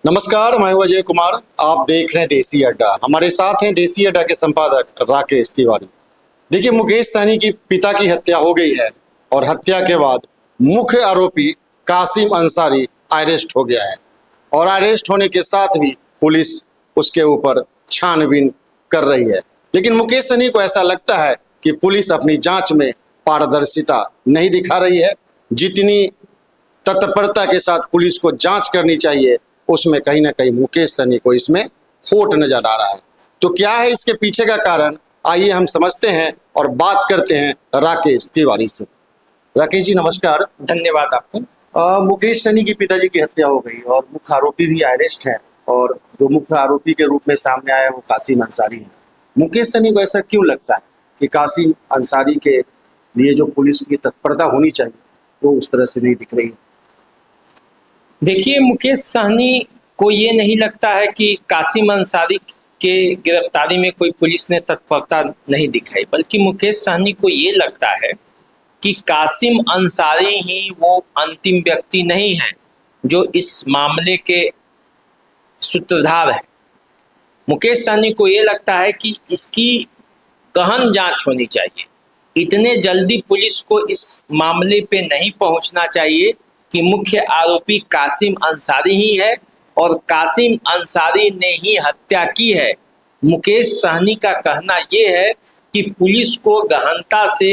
नमस्कार, मैं हूं अजय कुमार। आप देख रहे हैं देसी अड्डा। हमारे साथ हैं देसी अड्डा के संपादक राकेश तिवारी। देखिए, मुकेश सहनी की पिता की हत्या हो गई है और हत्या के बाद मुख्य आरोपी कासिम अंसारी अरेस्ट हो गया है और अरेस्ट होने के साथ भी पुलिस उसके ऊपर छानबीन कर रही है। लेकिन मुकेश सहनी को ऐसा लगता है कि पुलिस अपनी जांच में पारदर्शिता नहीं दिखा रही है। जितनी तत्परता के साथ पुलिस को जांच करनी चाहिए, उसमें कहीं ना कहीं मुकेश सहनी को इसमें खोट नजर आ रहा है। तो क्या है इसके पीछे का कारण, आइए हम समझते हैं और बात करते हैं राकेश तिवारी से। राकेश जी नमस्कार। धन्यवाद आपको। मुकेश सहनी की पिताजी की हत्या हो गई और मुख्य आरोपी भी अरेस्ट है और जो मुख्य आरोपी के रूप में सामने आया वो कासिम अंसारी है। मुकेश सहनी को ऐसा क्यों लगता है कि कासिम अंसारी के लिए जो पुलिस की तत्परता होनी चाहिए वो उस तरह से नहीं दिख रही है? देखिए, मुकेश सहनी को ये नहीं लगता है कि कासिम अंसारी के गिरफ्तारी में कोई पुलिस ने तत्परता नहीं दिखाई, बल्कि मुकेश सहनी को ये लगता है कि कासिम अंसारी ही वो अंतिम व्यक्ति नहीं है जो इस मामले के सूत्रधार है। मुकेश सहनी को ये लगता है कि इसकी गहन जांच होनी चाहिए। इतने जल्दी पुलिस को इस मामले पे नहीं पहुंचना चाहिए कि मुख्य आरोपी कासिम अंसारी ही है और कासिम अंसारी ने ही हत्या की है। मुकेश सहनी का कहना ये है कि पुलिस को गहनता से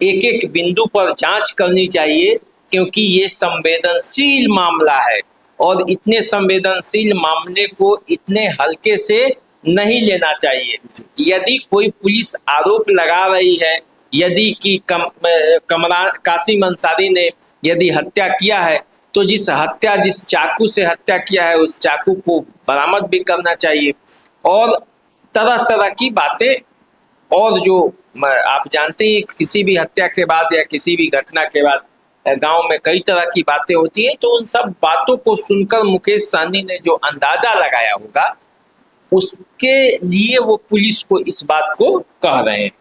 एक एक बिंदु पर जांच करनी चाहिए, क्योंकि ये संवेदनशील मामला है और इतने संवेदनशील मामले को इतने हल्के से नहीं लेना चाहिए। यदि कोई पुलिस आरोप लगा रही है, यदि कि कासिम अंसारी ने यदि हत्या किया है, तो जिस चाकू से हत्या किया है उस चाकू को बरामद भी करना चाहिए। और तरह तरह की बातें, और जो आप जानते हैं किसी भी हत्या के बाद या किसी भी घटना के बाद गांव में कई तरह की बातें होती हैं, तो उन सब बातों को सुनकर मुकेश सहनी ने जो अंदाजा लगाया होगा उसके लिए वो पुलिस को इस बात को कह रहे हैं।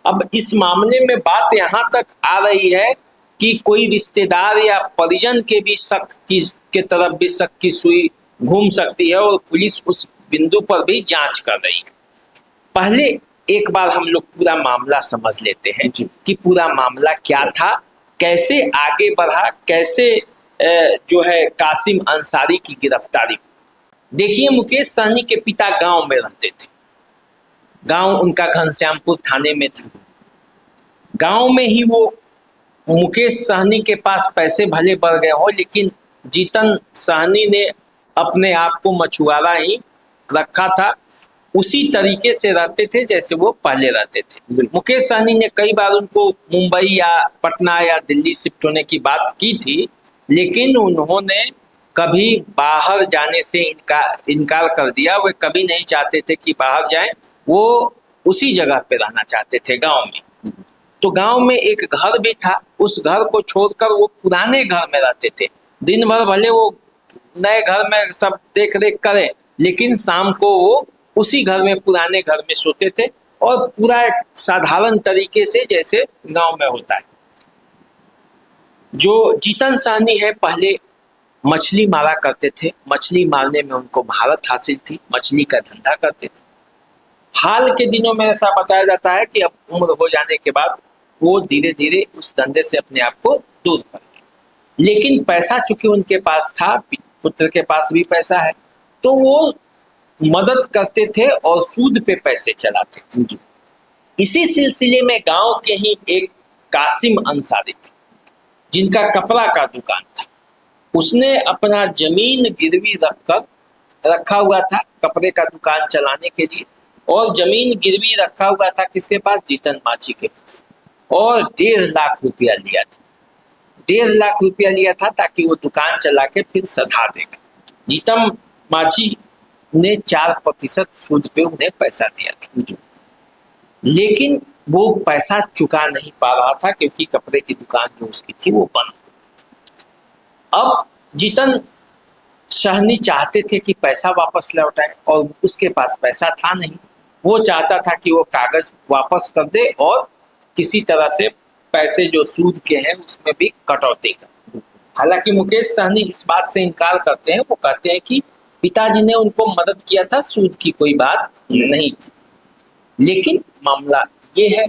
अब इस मामले में बात यहाँ तक आ रही है कि कोई रिश्तेदार या परिजन के भी शक के तरफ भी शक की सुई घूम सकती है और पुलिस उस बिंदु पर भी जांच कर रही है। पहले एक बार हम लोग पूरा मामला समझ लेते हैं कि पूरा मामला क्या था, कैसे आगे बढ़ा, कैसे जो है कासिम अंसारी की गिरफ्तारी। देखिए, मुकेश सहनी के पिता गांव में रहते थे। गांव उनका घनश्यामपुर थाने में था। गांव में ही वो मुकेश सहनी के पास पैसे भले बढ़ गए हो, लेकिन जीतन सहनी ने अपने आप को मछुआरा ही रखा था। उसी तरीके से रहते थे जैसे वो पहले रहते थे। मुकेश सहनी ने कई बार उनको मुंबई या पटना या दिल्ली शिफ्ट होने की बात की थी, लेकिन उन्होंने कभी बाहर जाने से इनकार कर दिया। वे कभी नहीं चाहते थे कि बाहर जाएं, वो उसी जगह पे रहना चाहते थे गांव में। तो गांव में एक घर भी था, उस घर को छोड़कर वो पुराने घर में रहते थे। दिन भर भले वो नए घर में सब देख रेख करें, लेकिन शाम को वो उसी घर में, पुराने घर में सोते थे और पूरा एक साधारण तरीके से जैसे गांव में होता है। जो जीतन सहनी है, पहले मछली मारा करते थे। मछली मारने में उनको महारत हासिल थी, मछली का धंधा करते थे। हाल के दिनों में ऐसा बताया जाता है कि अब उम्र हो जाने के बाद वो धीरे धीरे उस धंधे से अपने आप को दूर कर गए। लेकिन पैसा चूंकि उनके पास था, पुत्र के पास भी पैसा है, तो वो मदद करते थे और सूद पे पैसे चलाते थे। इसी सिलसिले में गांव के ही एक कासिम अंसारी थे, जिनका कपड़ा का दुकान था। उसने अपना जमीन गिरवी रखा हुआ था कपड़े का दुकान चलाने के लिए, और जमीन गिरवी रखा हुआ था किसके पास? जीतन मांझी के पास। और 1.5 लाख रुपया लिया था। 1.5 लाख रुपया लिया था ताकि वो दुकान चला के फिर सधा देगा। जीतन मांझी ने 4% सूद पे उन्हें पैसा दिया था, लेकिन वो पैसा चुका नहीं पा रहा था क्योंकि कपड़े की दुकान जो उसकी थी वो बंद। अब जीतन सहनी चाहते थे कि पैसा वापस लौटाए, और उसके पास पैसा था नहीं। वो चाहता था कि वो कागज वापस कर दे और किसी तरह से पैसे जो सूद के हैं उसमें भी कटौती कर। हालांकि मुकेश सहनी इस बात से इनकार करते हैं। वो कहते हैं कि पिताजी ने उनको मदद किया था, सूद की कोई बात नहीं थी। लेकिन मामला ये है,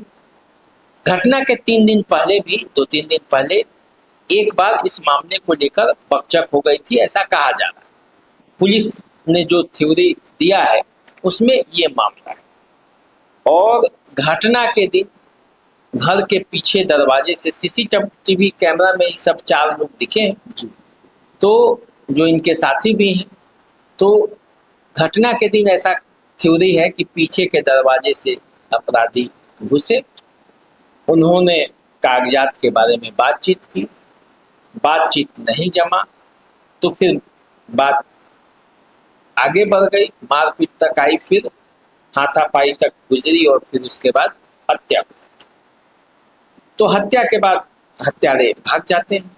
घटना के 3 दिन पहले भी, 2-3 दिन पहले एक बार इस मामले को लेकर बकझक हो गई थी, ऐसा कहा जा रहा है। पुलिस ने जो थ्योरी दिया है उसमें ये मामला है। और घटना के दिन घर के पीछे दरवाजे से सीसीटीवी कैमरा में ये सब 4 लोग दिखे हैं, तो जो इनके साथी भी हैं। तो घटना के दिन ऐसा थ्योरी है कि पीछे के दरवाजे से अपराधी घुसे, उन्होंने कागजात के बारे में बातचीत की, बातचीत नहीं जमा, तो फिर बात आगे बढ़ गई, मारपीट तक आई, फिर हाथापाई तक गुजरी और फिर उसके बाद हत्या। तो हत्या के बाद हत्यारे भाग जाते हैं।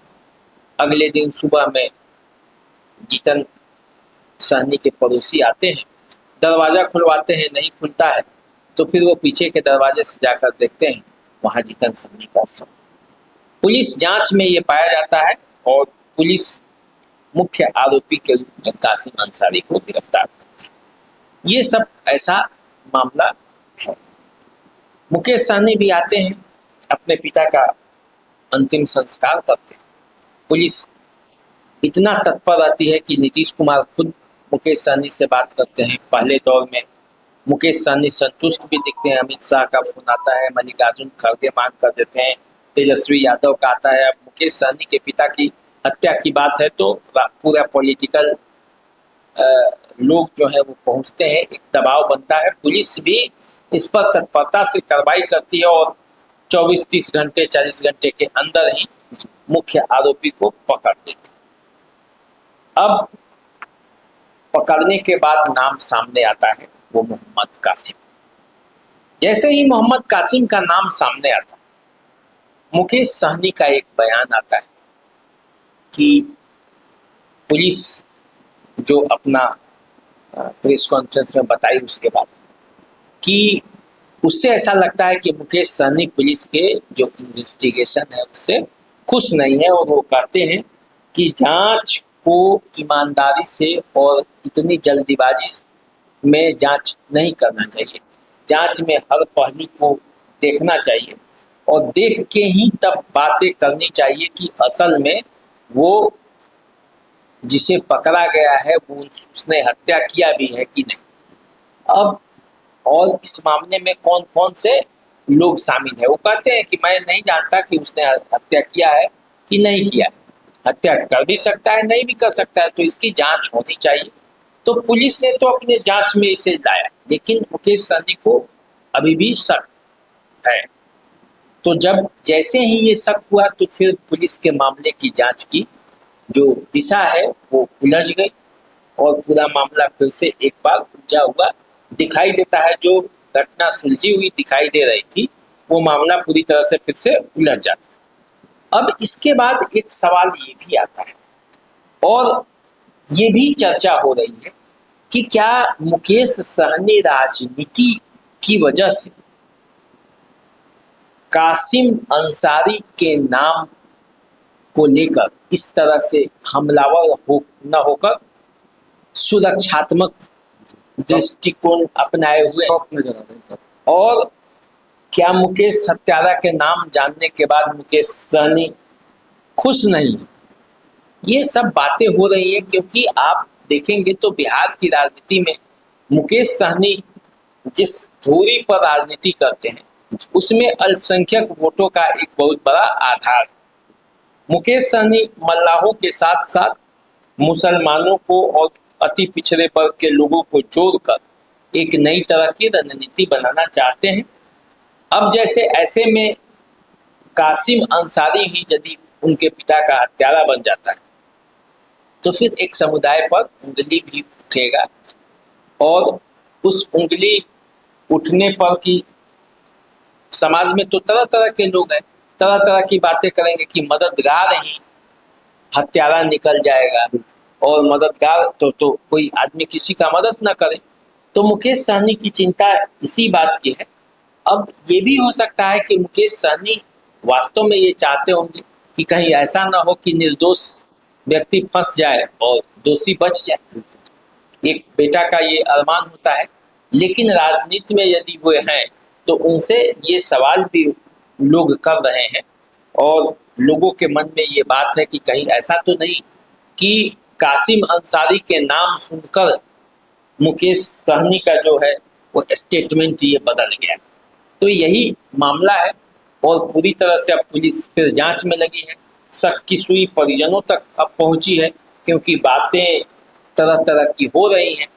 अगले दिन सुबह में जीतन सहनी के पड़ोसी आते हैं, दरवाजा खुलवाते हैं, नहीं खुलता है, तो फिर वो पीछे के दरवाजे से जाकर देखते हैं, वहां जीतन सहनी का शव। पुलिस जांच में ये पाया जाता है और पुलिस मुख्य आरोपी के रूप में कासिम अंसारी को गिरफ्तार करती है। ये सब ऐसा मामला है। मुकेश सहनी भी आते हैं, अपने पिता का अंतिम संस्कार करते हैं। पुलिस इतना तत्पर रहती है कि नीतीश कुमार खुद मुकेश सहनी से बात करते हैं। पहले दौर में मुकेश सहनी संतुष्ट भी दिखते हैं, अमित शाह का फोन आता है, मल्लिकार्जुन खड़गे मांग कर देते हैं, तेजस्वी यादव का आता है। अब मुकेश सहनी के पिता की हत्या की बात है तो पूरा पॉलिटिकल लोग जो है वो पहुंचते हैं, एक दबाव बनता है। पुलिस भी इस पर तत्परता से कार्रवाई करती है और 24-30 घंटे 40 घंटे के अंदर ही मुख्य आरोपी को पकड़ लेती है। अब पकड़ने के बाद नाम सामने आता है वो मोहम्मद कासिम। जैसे ही मोहम्मद कासिम का नाम सामने आता है, मुकेश सहनी का एक बयान आता है कि पुलिस जो अपना प्रेस कॉन्फ्रेंस में बताई उसके बाद कि उससे ऐसा लगता है कि मुकेश सहनी पुलिस के जो इन्वेस्टिगेशन है उससे खुश नहीं है और वो कहते हैं कि जांच को ईमानदारी से और इतनी जल्दीबाजी में जांच नहीं करना चाहिए। जांच में हर पहलू को देखना चाहिए और देख के ही तब बातें करनी चाहिए कि असल में वो जिसे पकड़ा गया है वो उसने हत्या किया भी है कि नहीं। अब और इस मामले में कौन कौन से लोग शामिल है, वो कहते हैं कि मैं नहीं जानता कि उसने हत्या किया है कि नहीं किया है। हत्या कर भी सकता है, नहीं भी कर सकता है, तो इसकी जांच होनी चाहिए। तो पुलिस ने तो अपने जांच में इसे लाया, लेकिन मुकेश सहनी को अभी भी शक है। तो जब जैसे ही ये शक हुआ तो फिर पुलिस के मामले की जांच की जो दिशा है वो उलझ गई और पूरा मामला फिर से एक बार उलझा हुआ दिखाई देता है। जो घटना सुलझी हुई दिखाई दे रही थी वो मामला पूरी तरह से फिर से उलझ जाता है। अब इसके बाद एक सवाल ये भी आता है और ये भी चर्चा हो रही है कि क्या मुकेश सहनी राजनीति की वजह से कासिम अंसारी के नाम को लेकर इस तरह से हमलावर न होकर सुरक्षात्मक दृष्टिकोण अपनाए हुए, और क्या मुकेश हत्यारा के नाम जानने के बाद मुकेश सहनी खुश नहीं? ये सब बातें हो रही है क्योंकि आप देखेंगे तो बिहार की राजनीति में मुकेश सहनी जिस धुरी पर राजनीति करते हैं उसमें अल्पसंख्यक वोटों का एक बहुत बड़ा आधार। मुकेश सहनी मल्लाहों के साथ साथ मुसलमानों को और अति पिछड़े वर्ग के लोगों को जोड़कर एक नई तरह की रणनीति बनाना चाहते हैं। अब जैसे ऐसे में कासिम अंसारी ही यदि उनके पिता का हत्यारा बन जाता है तो फिर एक समुदाय पर उंगली भी उठेगा और उस उंगली उठने पर की समाज में तो तरह तरह के लोग हैं, तरह तरह की बातें करेंगे कि मददगार ही हत्यारा निकल जाएगा और मददगार तो कोई आदमी किसी का मदद ना करे। तो मुकेश सहनी की चिंता इसी बात की है। अब ये भी हो सकता है कि मुकेश सहनी वास्तव में ये चाहते होंगे कि कहीं ऐसा ना हो कि निर्दोष व्यक्ति फंस जाए और दोषी बच जाए। एक बेटा का ये अरमान होता है, लेकिन राजनीति में यदि वो हैं तो उनसे ये सवाल भी लोग कर रहे हैं और लोगों के मन में ये बात है कि कहीं ऐसा तो नहीं कि कासिम अंसारी के नाम सुनकर मुकेश सहनी का जो है वो स्टेटमेंट ये बदल गया। तो यही मामला है और पूरी तरह से अब पुलिस फिर जांच में लगी है। शक की सुई परिजनों तक अब पहुंची है क्योंकि बातें तरह तरह की हो रही हैं।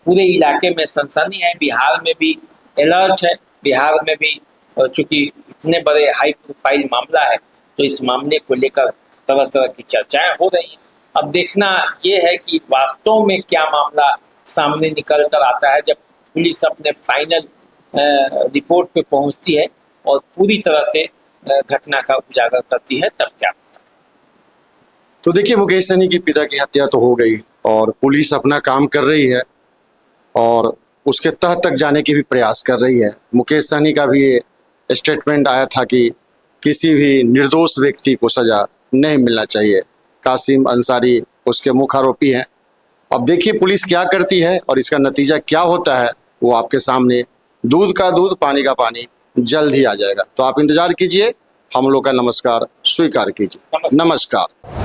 पूरे इलाके में सनसनी है, बिहार में भी अलर्ट है। बिहार में भी चूंकि इतने बड़े हाई प्रोफाइल मामला है तो इस मामले को लेकर तरह तरह की चर्चाएं हो रही हैं। अब देखना ये है कि वास्तव में क्या मामला सामने निकल कर आता है जब पुलिस अपने फाइनल रिपोर्ट पे पहुंचती है और पूरी तरह से घटना का उजागर करती है, तब क्या। तो देखिए, मुकेश सहनी की पिता की हत्या तो हो गई और पुलिस अपना काम कर रही है और उसके तह तक जाने के भी प्रयास कर रही है। मुकेश सहनी का भी स्टेटमेंट आया था कि किसी भी निर्दोष व्यक्ति को सजा नहीं मिलना चाहिए। कासिम अंसारी उसके मुख्य आरोपी हैं। अब देखिए पुलिस क्या करती है और इसका नतीजा क्या होता है, वो आपके सामने दूध का दूध पानी का पानी जल्द ही आ जाएगा। तो आप इंतजार कीजिए, हम लोग का नमस्कार स्वीकार कीजिए। नमस्कार।